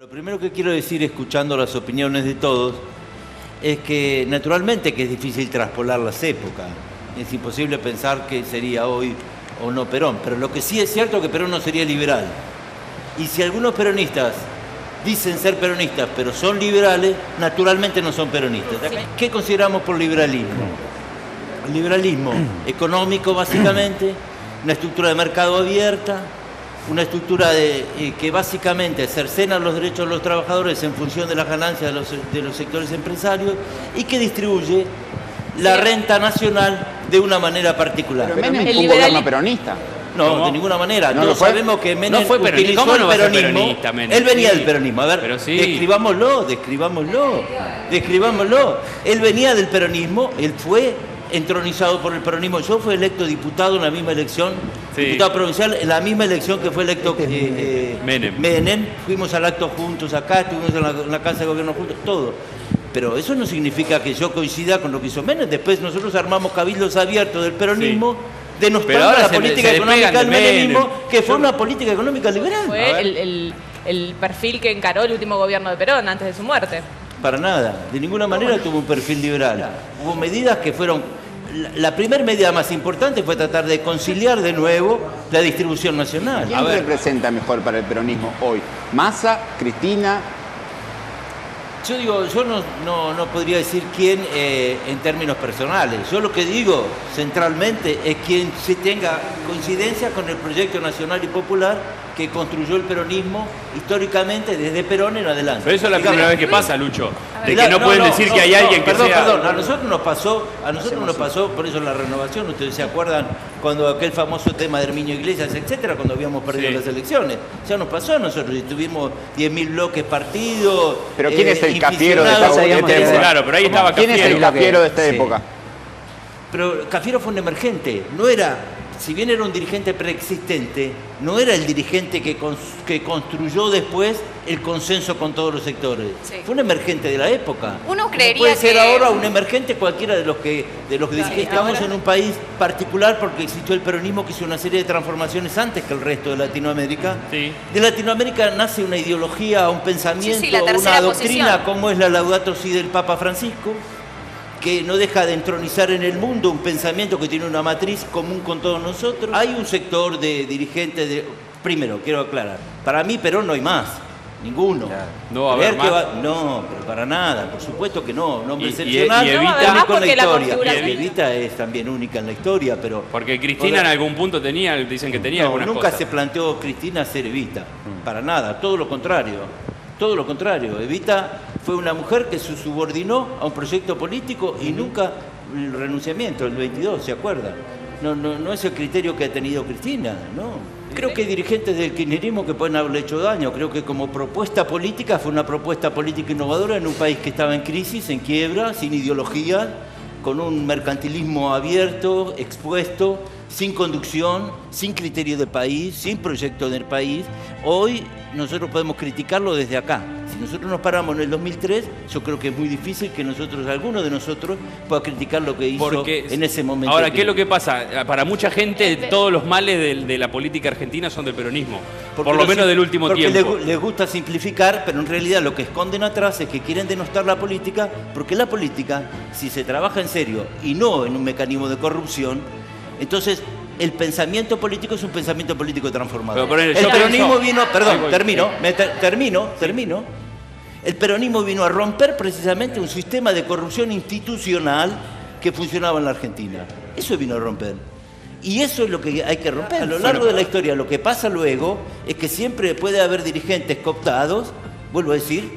Lo primero que quiero decir, escuchando las opiniones de todos, es que naturalmente que es difícil traspolar las épocas. Es imposible pensar que sería hoy o no Perón, pero lo que sí es cierto es que Perón no sería liberal. Y si algunos peronistas dicen ser peronistas, pero son liberales, naturalmente no son peronistas. ¿Qué consideramos por liberalismo? El liberalismo económico, básicamente, una estructura de mercado abierta, una estructura que básicamente cercena los derechos de los trabajadores en función de las ganancias de los sectores empresarios y que distribuye la renta nacional de una manera particular. Pero Menem fue un gobierno peronista. No, ¿Cómo? de ninguna manera. ¿No Todos lo fue? sabemos que Menem No fue peronista. utilizó ¿Cómo no va a el ser peronismo. peronista, Menem? Él venía Sí. del peronismo. A ver, Pero sí. describámoslo. Él venía del peronismo, él fue entronizado por el peronismo. Yo fui electo diputado en la misma elección, Sí. diputado provincial, en la misma elección que fue electo Menem. Fuimos al acto juntos acá, estuvimos en la Casa de Gobierno juntos, todo. Pero eso no significa que yo coincida con lo que hizo Menem. Después nosotros armamos cabildos abiertos del peronismo, Sí. denostando Pero ahora la se política despegan económica del de Menem. menemismo, que fue una política económica liberal. Fue el perfil que encaró el último gobierno de Perón antes de su muerte. Para nada, de ninguna manera tuvo un perfil liberal. Hubo medidas que fueron... La primera medida más importante fue tratar de conciliar de nuevo la distribución nacional. ¿Quién representa mejor para el peronismo hoy? ¿Massa? ¿Cristina? Yo digo, yo no podría decir quién en términos personales. Yo lo que digo centralmente es quien se tenga coincidencia con el proyecto nacional y popular que construyó el peronismo históricamente desde Perón en adelante. Pero eso es la primera vez que pasa, Lucho. De que Claro, no pueden decir que hay alguien que perdón, sea... Perdón, a nosotros nos pasó, por eso la renovación, ustedes se acuerdan cuando aquel famoso tema de Herminio Iglesias, etcétera, cuando habíamos perdido las elecciones. Ya nos pasó a nosotros y tuvimos 10.000 bloques partidos. Pero ¿quién es el Cafiero de esta época? Claro, pero ahí estaba ¿Quién es el Cafiero de esta Sí. época? Pero Cafiero fue un emergente, no era, si bien era un dirigente preexistente, no era el dirigente que construyó después el consenso con todos los sectores. Sí. Fue un emergente de la época. Uno creería puede ser que- ahora un emergente cualquiera de los que dirigimos. Estamos en un país particular porque existió el peronismo que hizo una serie de transformaciones antes que el resto de Latinoamérica. Sí. De Latinoamérica nace una ideología, un pensamiento, Sí, la tercera una doctrina posición. como es la Laudato Si del Papa Francisco, que no deja de entronizar en el mundo un pensamiento que tiene una matriz común con todos nosotros. Hay un sector de dirigentes primero, quiero aclarar, para mí Perón no hay más, ninguno. No va a haber Creer que más. No, pero para nada, por supuesto que no. Nombre Y excepcional, Evita- No va a haber más único en la porque la historia. configuración- Y Evita es también única en la historia, pero... Porque Cristina en algún punto tenía, dicen que tenía No, algunas nunca cosas. se planteó Cristina ser Evita, para nada, todo lo contrario. Todo lo contrario. Evita fue una mujer que se subordinó a un proyecto político y nunca el renunciamiento, el 22, ¿se acuerda? No es el criterio que ha tenido Cristina, no. Creo que hay dirigentes del kirchnerismo que pueden haberle hecho daño. Creo que como propuesta política fue una propuesta política innovadora en un país que estaba en crisis, en quiebra, sin ideología, con un mercantilismo abierto, expuesto, sin conducción, sin criterio de país, sin proyecto del país. Hoy nosotros podemos criticarlo desde acá. Si nosotros nos paramos en el 2003, yo creo que es muy difícil que alguno de nosotros pueda criticar lo que hizo en ese momento. Ahora, ¿qué es lo que pasa? Para mucha gente, todos los males de la política argentina son del peronismo. Por lo menos del último tiempo. Porque les gusta simplificar, pero en realidad lo que esconden atrás es que quieren denostar la política, porque la política, si se trabaja en serio y no en un mecanismo de corrupción, entonces el pensamiento político es un pensamiento político transformador. Pero El peronismo vino, Ahí perdón, voy. termino. El peronismo vino a romper precisamente un sistema de corrupción institucional que funcionaba en la Argentina. Eso vino a romper. Y eso es lo que hay que romper. A lo largo de la historia, lo que pasa luego es que siempre puede haber dirigentes cooptados. Vuelvo a decir,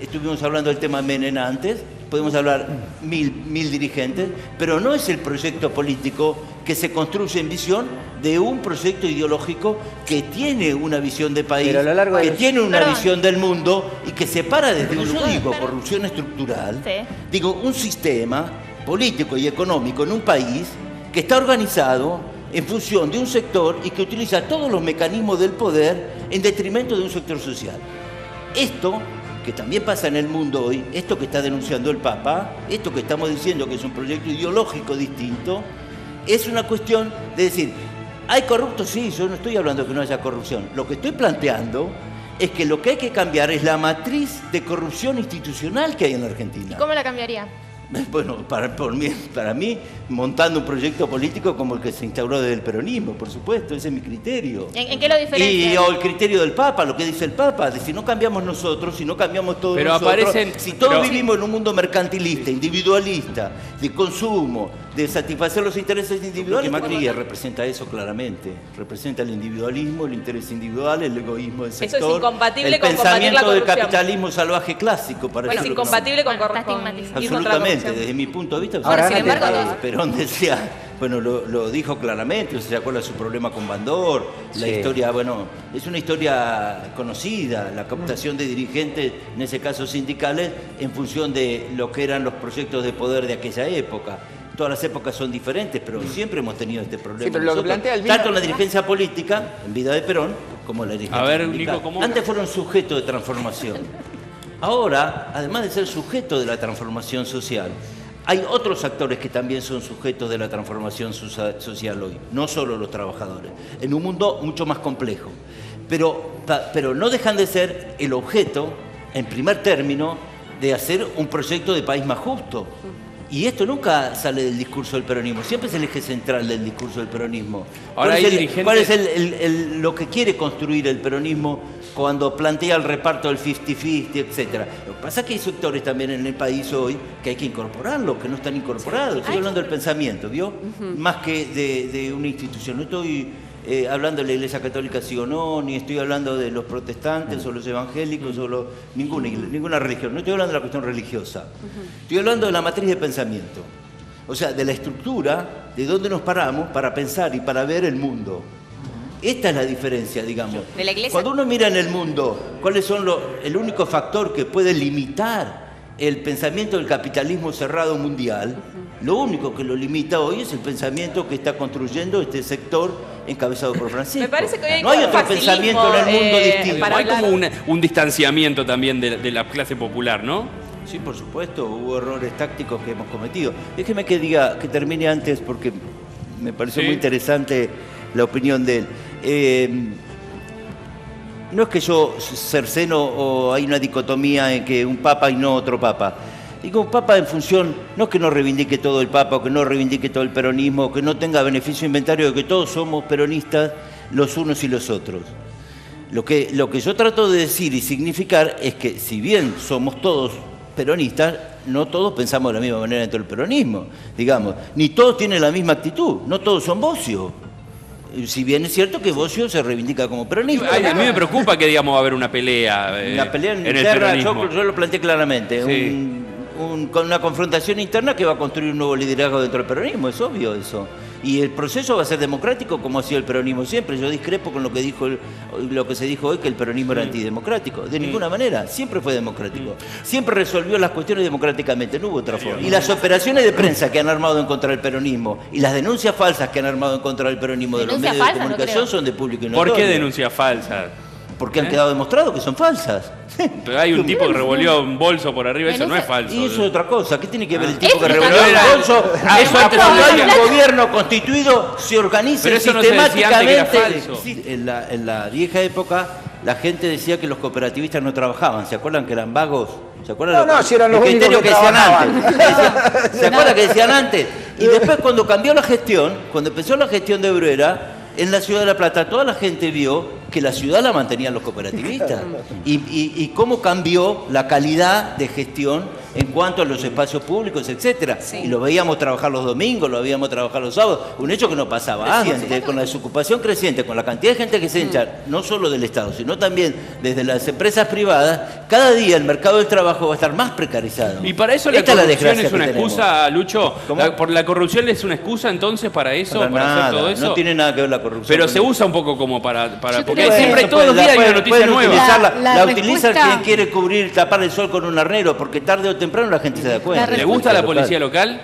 estuvimos hablando del tema Menem antes, podemos hablar mil dirigentes, pero no es el proyecto político que se construye en visión de un proyecto ideológico que tiene una visión de país, Pero a lo largo de que los- tiene una Perdón. visión del mundo y que se para desde un, yo digo corrupción estructural, Sí. digo un sistema político y económico en un país que está organizado en función de un sector y que utiliza todos los mecanismos del poder en detrimento de un sector social. Esto que también pasa en el mundo hoy, esto que está denunciando el Papa, esto que estamos diciendo que es un proyecto ideológico distinto, es una cuestión de decir, ¿hay corruptos? Sí, yo no estoy hablando de que no haya corrupción. Lo que estoy planteando es que lo que hay que cambiar es la matriz de corrupción institucional que hay en la Argentina. ¿Cómo la cambiaría? Bueno, para mí, montando un proyecto político como el que se instauró desde el peronismo, por supuesto, ese es mi criterio. ¿En qué lo diferencia? O el criterio del Papa, lo que dice el Papa, de si no cambiamos nosotros, si no cambiamos todos Pero nosotros, aparecen- si todos pero- vivimos en un mundo mercantilista, individualista, de consumo, de satisfacer los intereses individuales, Macri representa eso claramente, representa el individualismo, el interés individual, el egoísmo del es sector, incompatible el con combatir la pensamiento del corrupción. capitalismo salvaje clásico. Para Bueno, es eso lo que incompatible con, Bueno, está con estigmatizado. ir contra la absolutamente, corrupción. desde mi punto de vista. Ahora, sin embargo, Perón decía, bueno, lo dijo claramente, se acuerda su problema con Bandor, la Sí. historia, bueno, es una historia conocida, la captación de dirigentes, en ese caso sindicales, en función de lo que eran los proyectos de poder de aquella época. Todas las épocas son diferentes, pero siempre hemos tenido este problema. Sí, pero lo que nosotros, plantea Albino- tanto en la dirigencia política, en vida de Perón, como en la dirigencia A ver, sindical. Nico, ¿cómo? Antes fueron sujetos de transformación. Ahora, además de ser sujetos de la transformación social, hay otros actores que también son sujetos de la transformación social hoy, no solo los trabajadores, en un mundo mucho más complejo. Pero no dejan de ser el objeto, en primer término, de hacer un proyecto de país más justo. Y esto nunca sale del discurso del peronismo, siempre es el eje central del discurso del peronismo. Ahora hay dirigentes- ¿Cuál es lo que quiere construir el peronismo cuando plantea el reparto del 50-50, etcétera? Lo que pasa es que hay sectores también en el país hoy que hay que incorporarlos, que no están incorporados. Estoy hablando del pensamiento, ¿vio? Más que de una institución. No estoy hablando de la Iglesia Católica sí o no, ni estoy hablando de los protestantes o los evangélicos o ninguna religión. No estoy hablando de la cuestión religiosa. Estoy hablando de la matriz de pensamiento. O sea, de la estructura, de dónde nos paramos para pensar y para ver el mundo. Esta es la diferencia, digamos. De la Iglesia. Cuando uno mira en el mundo, ¿cuáles son el único factor que puede limitar el pensamiento del capitalismo cerrado mundial? Lo único que lo limita hoy es el pensamiento que está construyendo este sector encabezado por Francisco. Me parece que hoy hay no hay como otro facilismo, pensamiento en el mundo distinto. para Hay como hablar. un distanciamiento también de la clase popular, ¿no? Sí, por supuesto, hubo errores tácticos que hemos cometido. Déjeme que termine antes porque me pareció Sí. muy interesante la opinión de él. No es que yo cerceno o hay una dicotomía en que un papa y no otro papa. Digo, un papa en función, no es que no reivindique todo el papa, o que no reivindique todo el peronismo, o que no tenga beneficio inventario de que todos somos peronistas los unos y los otros. Lo que yo trato de decir y significar es que si bien somos todos peronistas, no todos pensamos de la misma manera dentro del peronismo, digamos. Ni todos tienen la misma actitud, no todos son Bocio. Si bien es cierto que Bocio se reivindica como peronista. Ay, a mí me preocupa que, digamos, va a haber una pelea, Una pelea en el interna, peronismo. yo lo planteé claramente, Sí. con una confrontación interna que va a construir un nuevo liderazgo dentro del peronismo, es obvio eso. Y el proceso va a ser democrático como ha sido el peronismo siempre. Yo discrepo con lo que se dijo hoy, que el peronismo era antidemocrático. De ninguna manera, siempre fue democrático. Siempre resolvió las cuestiones democráticamente, no hubo otra forma. Y las operaciones de prensa que han armado en contra del peronismo y las denuncias falsas que han armado en contra del peronismo de los Denuncias medios de falsas, no comunicación creo. son de público y ¿Por qué notorio. denuncia falsa? Porque han quedado demostrado que son falsas. Pero hay un tipo que revolvió un bolso por arriba, eso no es Denuncia- falso. Y eso es otra cosa. ¿Qué tiene que ver el Ah. tipo que Eso revolvió también. el bolso? Ah, Eso eso antes cuando no hay decía. un gobierno constituido, se organiza Pero eso no se decía antes que era sistemáticamente. falso. Sí, en la vieja época, la gente decía que los cooperativistas no trabajaban. ¿Se acuerdan que eran vagos? ¿Se acuerdan? No, si eran los el únicos criterio que decían trabajaban. antes. ¿Se acuerdan que decían antes? Y después cuando cambió la gestión, cuando empezó la gestión de Bruera, en la ciudad de La Plata toda la gente vio que la ciudad la mantenían los cooperativistas. Y cómo cambió la calidad de gestión en cuanto a los espacios públicos, etcétera. Y lo veíamos trabajar los domingos, lo veíamos trabajar los sábados, un hecho que no pasaba antes, con la desocupación creciente, con la cantidad de gente que se echa, no solo del Estado, sino también desde las empresas privadas, cada día el mercado del trabajo va a estar más precarizado. Y para eso la Esta corrupción desgracia es una que tenemos. excusa, Lucho. ¿Cómo? ¿Por la corrupción es una excusa entonces para eso, Para para nada, hacer todo eso? no tiene nada que ver la corrupción. Pero con se eso. usa un poco como para porque creo que siempre Bueno, todos los días hay una pueden noticia nueva. utilizarla. La La utiliza respuesta- quien quiere cubrir, tapar el sol con un arnero, porque tarde o temprano la gente se da cuenta. ¿Le gusta la policía local?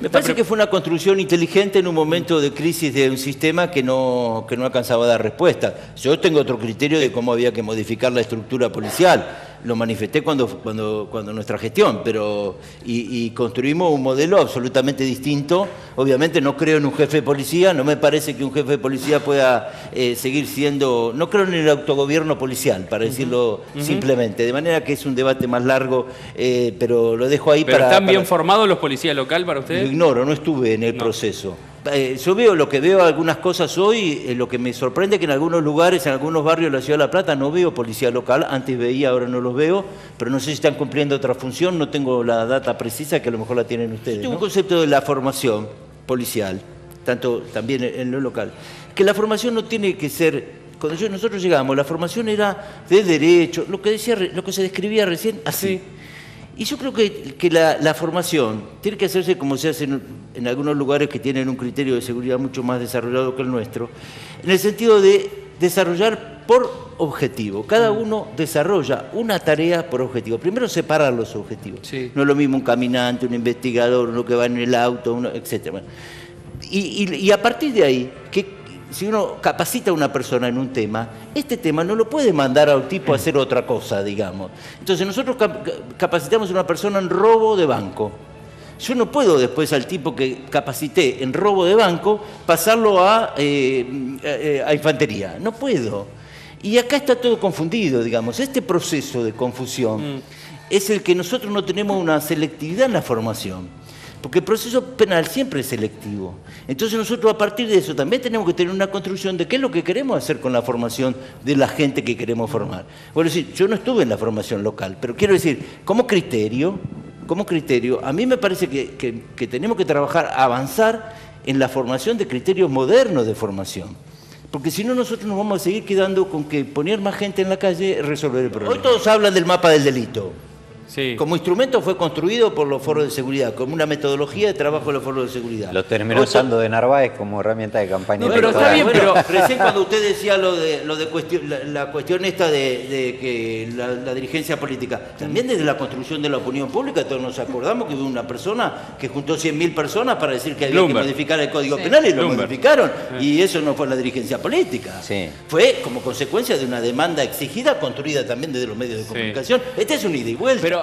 Me parece que fue una construcción inteligente en un momento de crisis de un sistema que no alcanzaba a dar respuesta. Yo tengo otro criterio de cómo había que modificar la estructura policial. lo manifesté cuando nuestra gestión, pero y construimos un modelo absolutamente distinto. Obviamente no creo en un jefe de policía, no me parece que un jefe de policía pueda seguir siendo, no creo en el autogobierno policial, para decirlo simplemente, de manera que es un debate más largo, pero lo dejo ahí. ¿Pero están bien formados los policías local para ustedes? Lo ignoro, no estuve en el proceso. Yo veo lo que veo algunas cosas hoy, lo que me sorprende es que en algunos lugares, en algunos barrios de la Ciudad de La Plata no veo policía local, antes veía, ahora no los veo, pero no sé si están cumpliendo otra función, no tengo la data precisa, que a lo mejor la tienen ustedes. Tengo un concepto de la formación policial, tanto también en lo local, que la formación no tiene que ser, cuando nosotros llegamos, la formación era de derecho, lo que se describía recién, así. Sí. Y yo creo que la formación tiene que hacerse como se hace en algunos lugares que tienen un criterio de seguridad mucho más desarrollado que el nuestro, en el sentido de desarrollar por objetivo. Cada uno desarrolla una tarea por objetivo. Primero separar los objetivos. Sí. No es lo mismo un caminante, un investigador, uno que va en el auto, etc. Y a partir de ahí, si uno capacita a una persona en un tema, este tema no lo puede mandar a un tipo a hacer otra cosa, digamos. Entonces nosotros capacitamos a una persona en robo de banco. Yo no puedo después al tipo que capacité en robo de banco pasarlo a infantería. No puedo. Y acá está todo confundido, digamos. Este proceso de confusión es el que nosotros no tenemos una selectividad en la formación. Porque el proceso penal siempre es selectivo. Entonces nosotros a partir de eso también tenemos que tener una construcción de qué es lo que queremos hacer con la formación de la gente que queremos formar. Bueno, decir, yo no estuve en la formación local, pero quiero decir, como criterio, a mí me parece que tenemos que trabajar, avanzar en la formación de criterios modernos de formación. Porque si no, nosotros nos vamos a seguir quedando con que poner más gente en la calle es resolver el problema. Hoy todos hablan del mapa del delito. Sí. Como instrumento fue construido por los foros de seguridad, como una metodología de trabajo de los foros de seguridad. Lo terminó usando de Narváez como herramienta de campaña. No, pero está bien, pero recién cuando usted decía la cuestión esta de que la dirigencia política, también desde la construcción de la opinión pública, todos nos acordamos que hubo una persona que juntó 100.000 personas para decir que había que modificar el Código Penal y lo modificaron, y eso no fue la dirigencia política. Sí. Fue como consecuencia de una demanda exigida, construida también desde los medios de comunicación. Este es un ida y vuelta. Pero